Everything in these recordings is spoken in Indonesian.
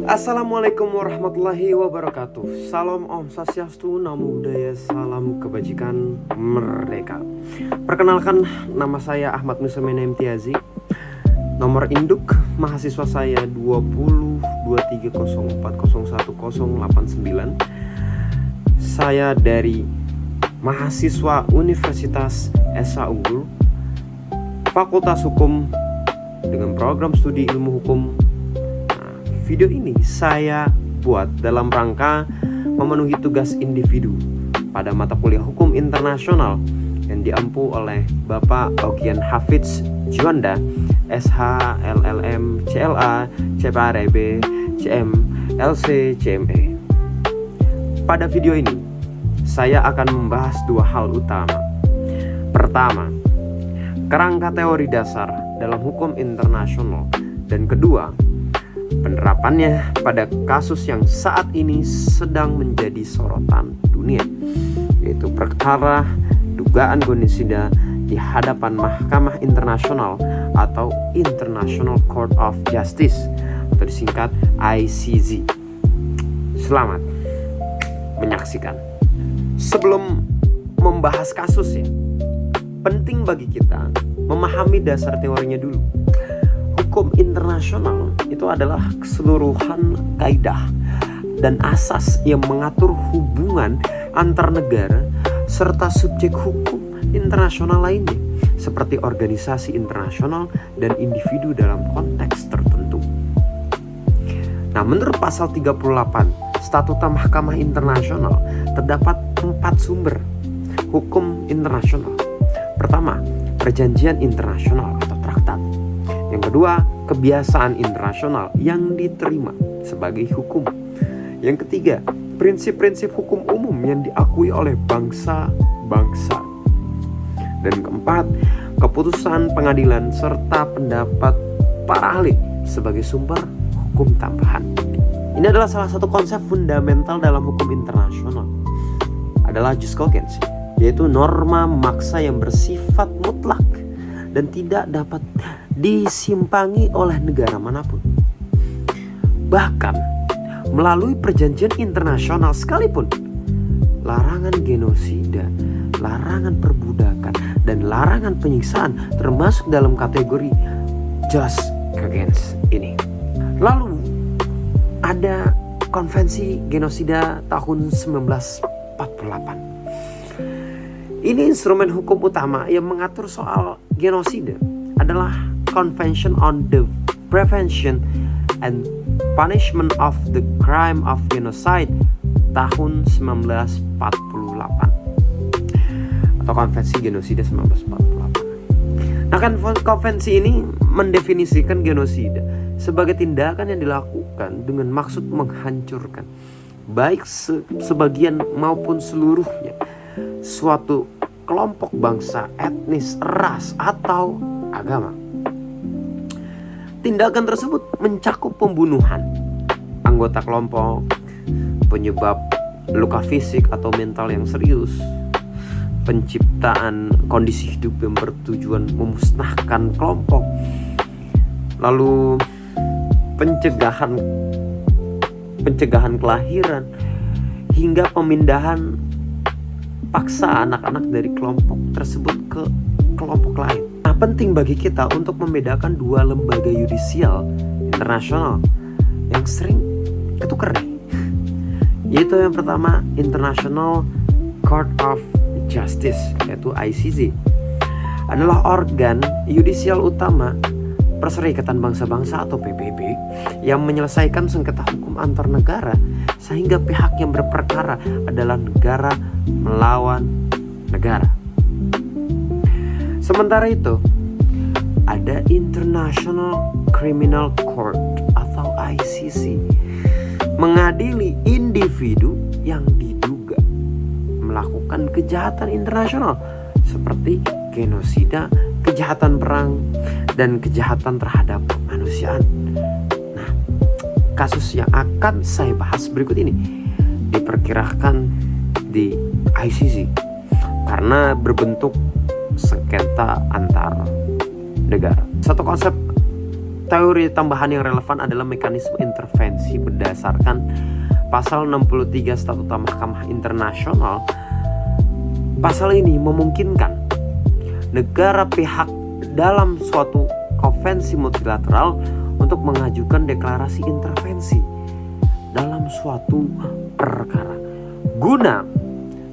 Assalamualaikum warahmatullahi wabarakatuh. Salam Om Swastiastu, Namo Buddhaya, salam kebajikan merdeka. Perkenalkan, nama saya Ahmad Nusaimin Imtiazi. Nomor induk mahasiswa saya 202304011089. Saya dari mahasiswa Universitas Esa Unggul, Fakultas Hukum dengan program studi ilmu hukum. Video ini saya buat dalam rangka memenuhi tugas individu pada mata kuliah hukum internasional yang diampu oleh Bapak Ogian Hafidz Juanda, SH, LLM, CLA, CPARB, CM, LC, CME. Pada video ini, saya akan membahas dua hal utama. Pertama, kerangka teori dasar dalam hukum internasional, dan kedua, penerapannya pada kasus yang saat ini sedang menjadi sorotan dunia, yaitu perkara dugaan genosida di hadapan Mahkamah Internasional atau International Court of Justice atau disingkat ICJ. Selamat menyaksikan. Sebelum membahas kasusnya, penting bagi kita memahami dasar teorinya dulu. Hukum internasional itu adalah keseluruhan kaidah dan asas yang mengatur hubungan antar negara serta subjek hukum internasional lainnya, seperti organisasi internasional dan individu dalam konteks tertentu. Nah, menurut pasal 38 Statuta Mahkamah Internasional terdapat 4 sumber hukum internasional. Pertama, perjanjian internasional atau traktat. Yang kedua, kebiasaan internasional yang diterima sebagai hukum. Yang ketiga, prinsip-prinsip hukum umum yang diakui oleh bangsa-bangsa. Dan keempat, keputusan pengadilan serta pendapat para ahli sebagai sumber hukum tambahan. Ini adalah salah satu konsep fundamental dalam hukum internasional, adalah jus cogens, yaitu norma maksa yang bersifat mutlak dan tidak dapat disimpangi oleh negara manapun. Bahkan melalui perjanjian internasional sekalipun, larangan genosida, larangan perbudakan, dan larangan penyiksaan termasuk dalam kategori jus cogens ini. Lalu ada Konvensi Genosida tahun 1948. Ini instrumen hukum utama yang mengatur soal genosida adalah Convention on the Prevention and Punishment of the Crime of Genocide tahun 1948 atau Konvensi Genosida 1948. Nah, konvensi ini mendefinisikan genosida sebagai tindakan yang dilakukan dengan maksud menghancurkan, baik sebagian maupun seluruhnya, suatu kelompok bangsa, etnis, ras, atau agama. Tindakan tersebut mencakup pembunuhan anggota kelompok, penyebab luka fisik atau mental yang serius, penciptaan kondisi hidup yang bertujuan memusnahkan kelompok, lalu pencegahan kelahiran, hingga pemindahan paksa anak-anak dari kelompok tersebut ke kelompok lain. Nah, penting bagi kita untuk membedakan dua lembaga yudisial internasional yang sering ketukar nih, yaitu yang pertama International Court of Justice, yaitu ICJ, adalah organ yudisial utama Perserikatan Bangsa-Bangsa atau PBB yang menyelesaikan sengketa hukum antar negara, sehingga pihak yang berperkara adalah negara melawan negara. Sementara itu, ada International Criminal Court atau ICC, mengadili individu yang diduga melakukan kejahatan internasional seperti genosida, kejahatan perang, dan kejahatan terhadap kemanusiaan. Nah, kasus yang akan saya bahas berikut ini diperkirakan di ICC karena berbentuk sengketa antar negara. Satu konsep Teori tambahan yang relevan adalah mekanisme intervensi berdasarkan pasal 63 Statuta Mahkamah Internasional. Pasal ini memungkinkan negara pihak dalam suatu konvensi multilateral untuk mengajukan deklarasi intervensi dalam suatu perkara guna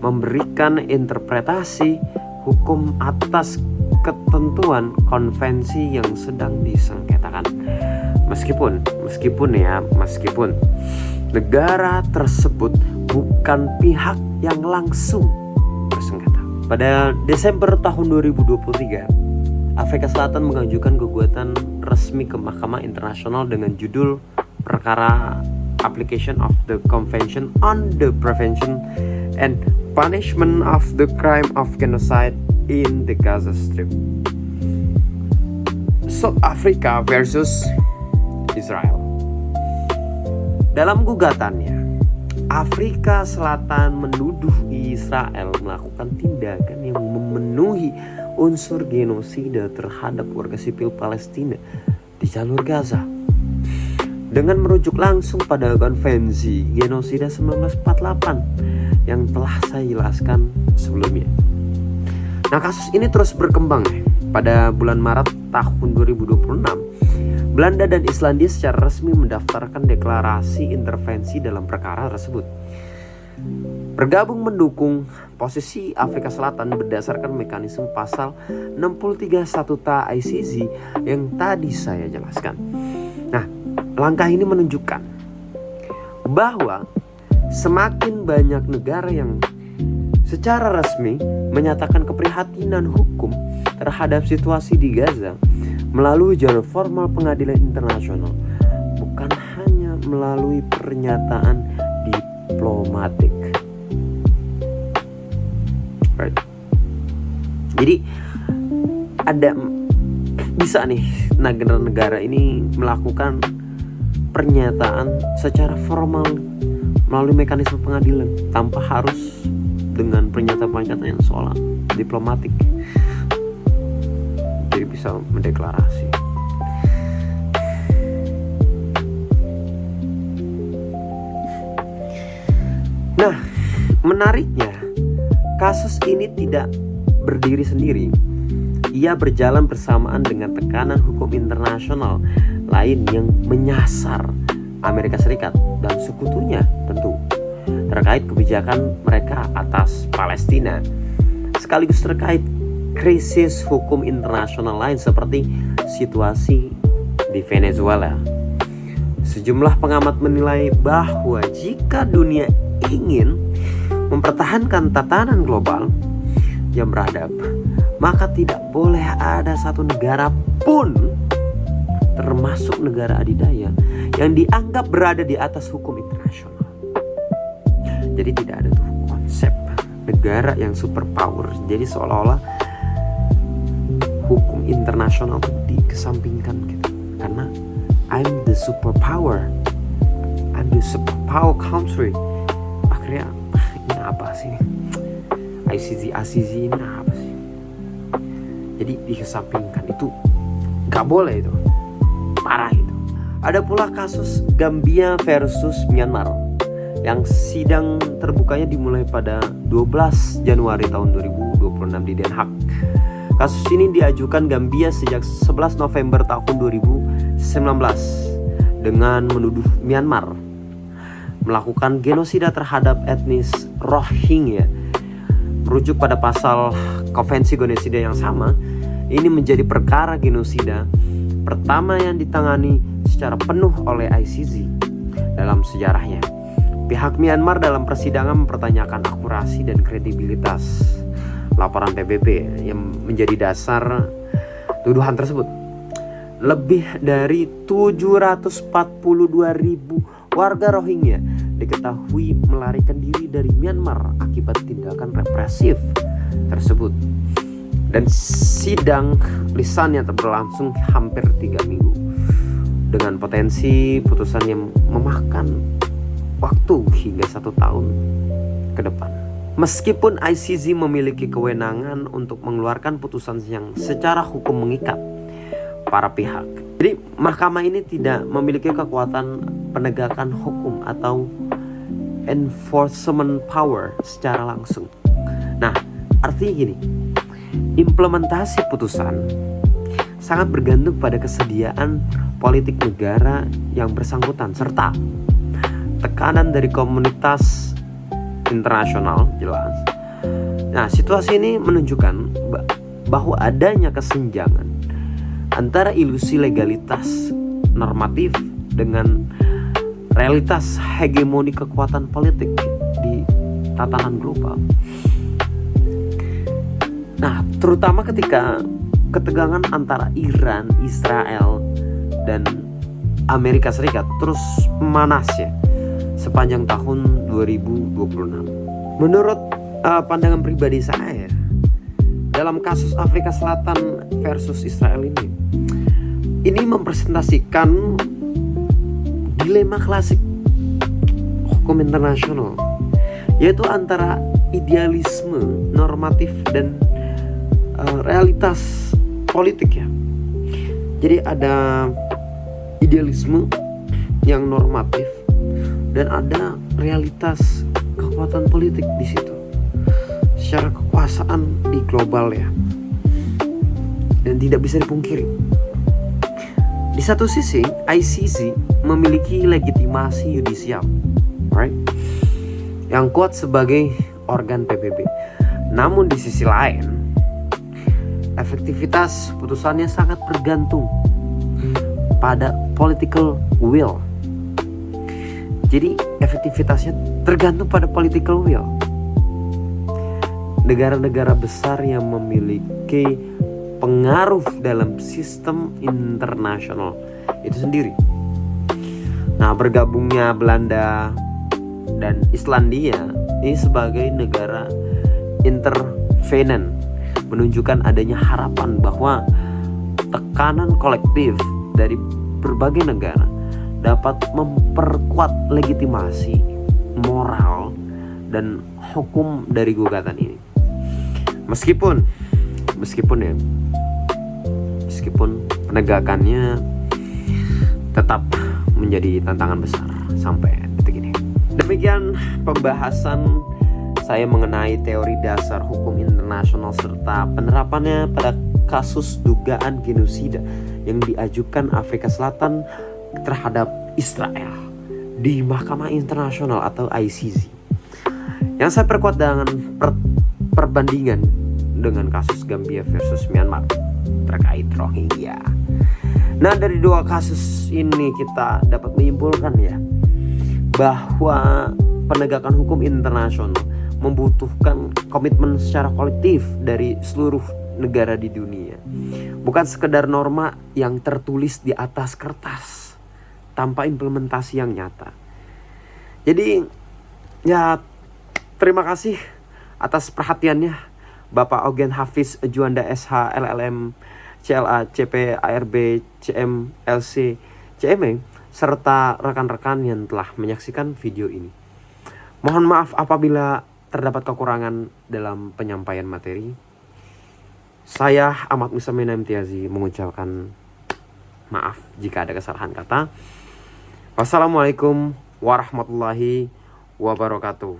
memberikan interpretasi hukum atas ketentuan konvensi yang sedang disengketakan. Meskipun negara tersebut bukan pihak yang langsung bersengketa. Pada Desember tahun 2023, Afrika Selatan mengajukan gugatan resmi ke Mahkamah Internasional dengan judul perkara Application of the Convention on the Prevention and Punishment of the Crime of Genocide in the Gaza Strip. South Africa versus Israel. Dalam gugatannya, Afrika Selatan menuduh Israel melakukan tindakan yang memenuhi unsur genosida terhadap warga sipil Palestina di jalur Gaza dengan merujuk langsung pada konvensi genosida 1948 yang telah saya jelaskan sebelumnya. Nah, kasus ini terus berkembang. Pada bulan Maret tahun 2026, Belanda dan Islandia secara resmi mendaftarkan deklarasi intervensi dalam perkara tersebut. Bergabung mendukung posisi Afrika Selatan berdasarkan mekanisme pasal 63 Statuta ICC yang tadi saya jelaskan. Nah, langkah ini menunjukkan bahwa semakin banyak negara yang secara resmi menyatakan keprihatinan hukum terhadap situasi di Gaza melalui jalur formal pengadilan internasional, bukan hanya melalui pernyataan diplomatik. Right. Jadi ada bisa nih negara-negara ini melakukan pernyataan secara formal melalui mekanisme pengadilan tanpa harus dengan pernyataan-pernyataan yang seolah diplomatik. Jadi bisa mendeklarasi. Nah, menariknya, kasus ini tidak berdiri sendiri. Ia berjalan bersamaan dengan tekanan hukum internasional lain yang menyasar Amerika Serikat dan sekutunya tentu terkait kebijakan mereka atas Palestina, sekaligus terkait krisis hukum internasional lain seperti situasi di Venezuela. Sejumlah pengamat menilai bahwa jika dunia ingin mempertahankan tatanan global yang beradab, maka tidak boleh ada satu negara pun, termasuk negara adidaya, yang dianggap berada di atas hukum internasional. Jadi tidak ada tuh konsep negara yang superpower. Jadi seolah-olah hukum internasional itu dikesampingkan gitu. Karena I'm the superpower, I'm the superpower country. Akhirnya ini apa sih? ICC ini apa sih? Jadi dikesampingkan, itu gak boleh itu. Parah itu. Ada pula kasus Gambia versus Myanmar yang sidang terbukanya dimulai pada 12 Januari tahun 2026 di Den Haag. Kasus ini diajukan Gambia sejak 11 November tahun 2019 dengan menuduh Myanmar melakukan genosida terhadap etnis Rohingya. Merujuk pada pasal konvensi genosida yang sama, ini menjadi perkara genosida pertama yang ditangani secara penuh oleh ICC dalam sejarahnya. Pihak Myanmar dalam persidangan mempertanyakan akurasi dan kredibilitas laporan PBB yang menjadi dasar tuduhan tersebut. Lebih dari 742.000 warga Rohingya diketahui melarikan diri dari Myanmar akibat tindakan represif tersebut. Dan sidang lisannya berlangsung hampir 3 minggu dengan potensi putusan yang memakan waktu hingga 1 tahun ke depan. Meskipun ICC memiliki kewenangan untuk mengeluarkan putusan yang secara hukum mengikat, para pihak. Jadi mahkamah ini tidak memiliki kekuatan penegakan hukum atau enforcement power secara langsung. Nah, artinya gini, implementasi putusan sangat bergantung pada kesediaan politik negara yang bersangkutan serta tekanan dari komunitas internasional jelas. Nah, situasi ini menunjukkan bahwa adanya kesenjangan antara ilusi legalitas normatif dengan realitas hegemoni kekuatan politik di tatanan global. Nah, terutama ketika ketegangan antara Iran, Israel, dan Amerika Serikat terus memanas ya sepanjang tahun 2026. Menurut pandangan pribadi saya, dalam kasus Afrika Selatan versus Israel ini mempresentasikan dilema klasik hukum internasional, yaitu antara idealisme normatif dan realitas politik ya. Jadi ada idealisme yang normatif dan ada realitas kekuatan politik di situ. Secara kekuasaan di global ya. Dan tidak bisa dipungkiri. Di satu sisi, ICC memiliki legitimasi yudisial, right? Yang kuat sebagai organ PBB. Namun di sisi lain, efektivitas putusannya sangat bergantung pada political will. Jadi efektivitasnya tergantung pada political will. Negara-negara besar yang memiliki pengaruh dalam sistem internasional itu sendiri. Nah, bergabungnya Belanda dan Islandia ini sebagai negara intervenan menunjukkan adanya harapan bahwa tekanan kolektif dari berbagai negara dapat memperkuat legitimasi moral dan hukum dari gugatan ini. Meskipun penegakannya tetap menjadi tantangan besar sampai detik ini. Demikian pembahasan saya mengenai teori dasar hukum internasional serta penerapannya pada kasus dugaan genosida yang diajukan Afrika Selatan terhadap Israel di Mahkamah Internasional atau ICC. Yang saya perkuat dengan perbandingan dengan kasus Gambia versus Myanmar terkait Rohingya. Nah, dari dua kasus ini kita dapat menyimpulkan ya bahwa penegakan hukum internasional membutuhkan komitmen secara kolektif dari seluruh negara di dunia. Bukan sekedar norma yang tertulis di atas kertas tanpa implementasi yang nyata. Jadi ya, terima kasih atas perhatiannya Bapak Ogen Hafiz Juanda SH LLM CLA CP ARB CM LC CME serta rekan-rekan yang telah menyaksikan video ini. Mohon maaf apabila terdapat kekurangan dalam penyampaian materi. Saya Ahmad Musamena Imtiazi mengucapkan maaf jika ada kesalahan kata. Wassalamualaikum warahmatullahi wabarakatuh.